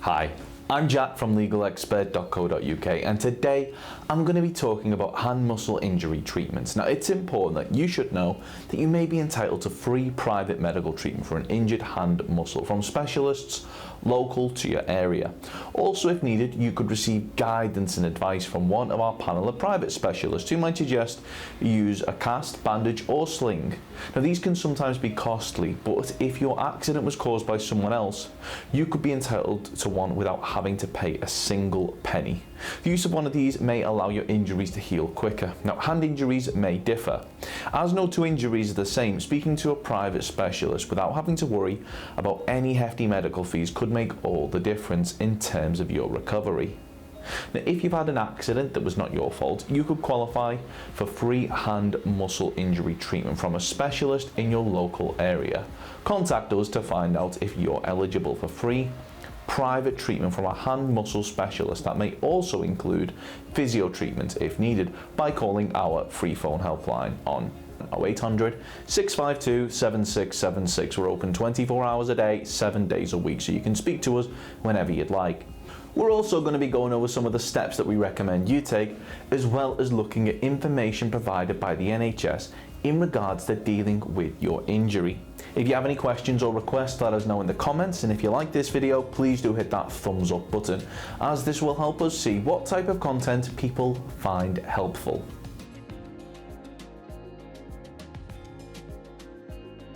Hi, I'm Jack from legalexpert.co.uk, and today I'm going to be talking about hand muscle injury treatments. Now, it's important that you should know that you may be entitled to free private medical treatment for an injured hand muscle from specialists local to your area. Also, if needed, you could receive guidance and advice from one of our panel of private specialists who might suggest you use a cast, bandage or sling. Now, these can sometimes be costly, but if your accident was caused by someone else, you could be entitled to one without having to pay a single penny. The use of one of these may allow your injuries to heal quicker. Now, hand injuries may differ. As no two injuries are the same, speaking to a private specialist without having to worry about any hefty medical fees could make all the difference in terms of your recovery. Now, if you've had an accident that was not your fault, you could qualify for free hand muscle injury treatment from a specialist in your local area. Contact us to find out if you're eligible for free private treatment from a hand muscle specialist that may also include physio treatment if needed by calling our free phone helpline on 0800 652 7676. We're open 24 hours a day, 7 days a week, so you can speak to us whenever you'd like. We're also going to be going over some of the steps that we recommend you take, as well as looking at information provided by the NHS in regards to dealing with your injury. If you have any questions or requests, let us know in the comments, and if you like this video, please do hit that thumbs up button, as this will help us see what type of content people find helpful.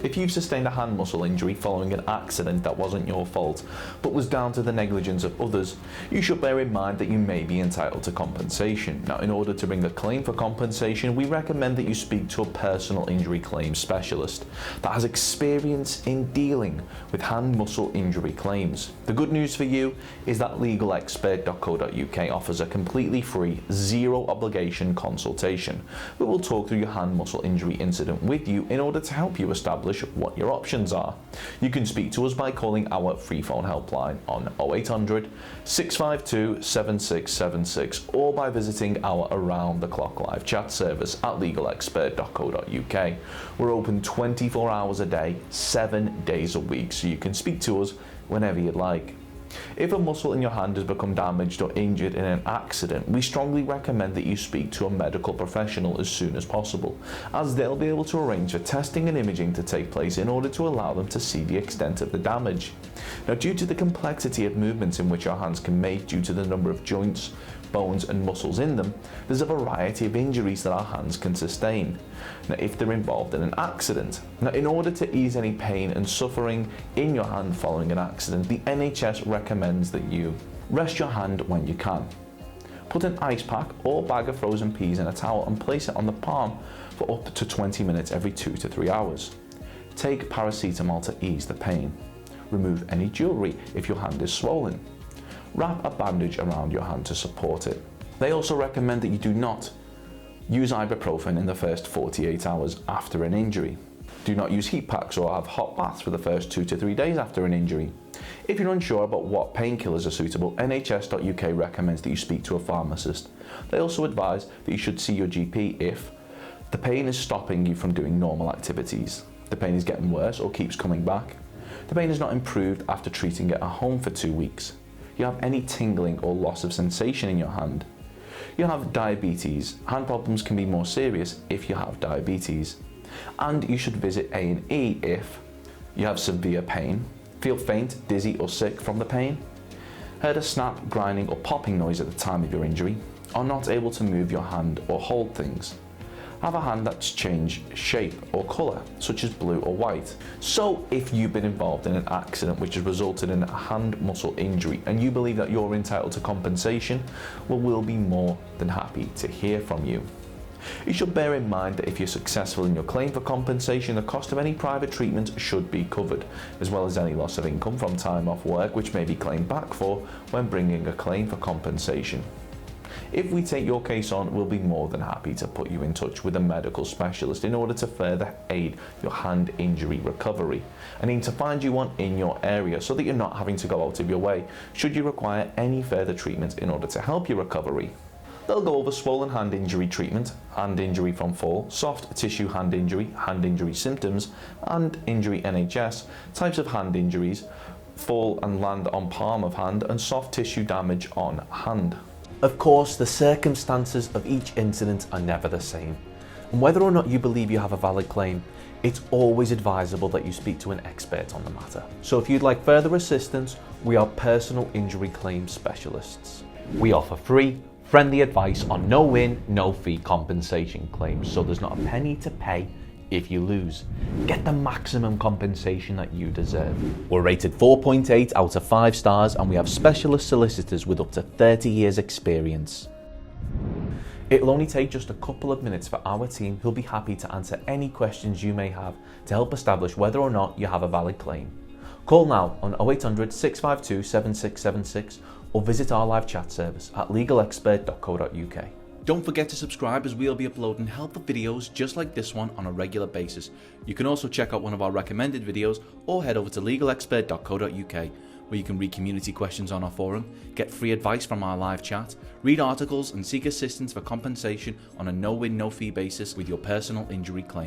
If you've sustained a hand muscle injury following an accident that wasn't your fault, but was down to the negligence of others, you should bear in mind that you may be entitled to compensation. Now, in order to bring a claim for compensation, we recommend that you speak to a personal injury claims specialist that has experience in dealing with hand muscle injury claims. The good news for you is that legalexpert.co.uk offers a completely free, zero obligation consultation. We will talk through your hand muscle injury incident with you in order to help you establish what your options are. You can speak to us by calling our free phone helpline on 0800 652 7676 or by visiting our around the clock live chat service at legalexpert.co.uk. We're open 24 hours a day, 7 days a week, so you can speak to us whenever you'd like. If a muscle in your hand has become damaged or injured in an accident, we strongly recommend that you speak to a medical professional as soon as possible, as they'll be able to arrange for testing and imaging to take place in order to allow them to see the extent of the damage. Now, due to the complexity of movements in which our hands can make due to the number of joints, bones and muscles in them, there's a variety of injuries that our hands can sustain. Now, if they're involved in an accident. Now, in order to ease any pain and suffering in your hand following an accident, the NHS recommends that you rest your hand when you can. Put an ice pack or bag of frozen peas in a towel and place it on the palm for up to 20 minutes every 2 to 3 hours. Take paracetamol to ease the pain. Remove any jewellery if your hand is swollen. Wrap a bandage around your hand to support it. They also recommend that you do not use ibuprofen in the first 48 hours after an injury. Do not use heat packs or have hot baths for the first 2 to 3 days after an injury. If you're unsure about what painkillers are suitable, NHS.uk recommends that you speak to a pharmacist. They also advise that you should see your GP if the pain is stopping you from doing normal activities, the pain is getting worse or keeps coming back, the pain is not improved after treating it at home for 2 weeks, you have any tingling or loss of sensation in your hand, you have diabetes. Hand problems can be more serious if you have diabetes, and you should visit A&E if you have severe pain, feel faint, dizzy or sick from the pain, heard a snap, grinding or popping noise at the time of your injury, are not able to move your hand or hold things, have a hand that's changed shape or colour, such as blue or white. So if you've been involved in an accident which has resulted in a hand muscle injury and you believe that you're entitled to compensation, well, we'll be more than happy to hear from you. You should bear in mind that if you're successful in your claim for compensation, the cost of any private treatment should be covered, as well as any loss of income from time off work which may be claimed back for when bringing a claim for compensation. If we take your case on, we'll be more than happy to put you in touch with a medical specialist in order to further aid your hand injury recovery, and aim to find you one in your area so that you're not having to go out of your way should you require any further treatment in order to help your recovery. They'll go over swollen hand injury treatment, hand injury from fall, soft tissue hand injury symptoms, and injury NHS, types of hand injuries, fall and land on palm of hand, and soft tissue damage on hand. Of course, the circumstances of each incident are never the same, and whether or not you believe you have a valid claim, it's always advisable that you speak to an expert on the matter. So if you'd like further assistance, we are personal injury claims specialists. We offer free, friendly advice on no-win, no-fee compensation claims, so there's not a penny to pay if you lose. Get the maximum compensation that you deserve. We're rated 4.8 out of 5 stars, and we have specialist solicitors with up to 30 years experience. It'll only take just a couple of minutes for our team, who'll be happy to answer any questions you may have to help establish whether or not you have a valid claim. Call now on 0800 652 7676 or visit our live chat service at legalexpert.co.uk. Don't forget to subscribe, as we'll be uploading helpful videos just like this one on a regular basis. You can also check out one of our recommended videos or head over to legalexpert.co.uk, where you can read community questions on our forum, get free advice from our live chat, read articles and seek assistance for compensation on a no-win, no-fee basis with your personal injury claim.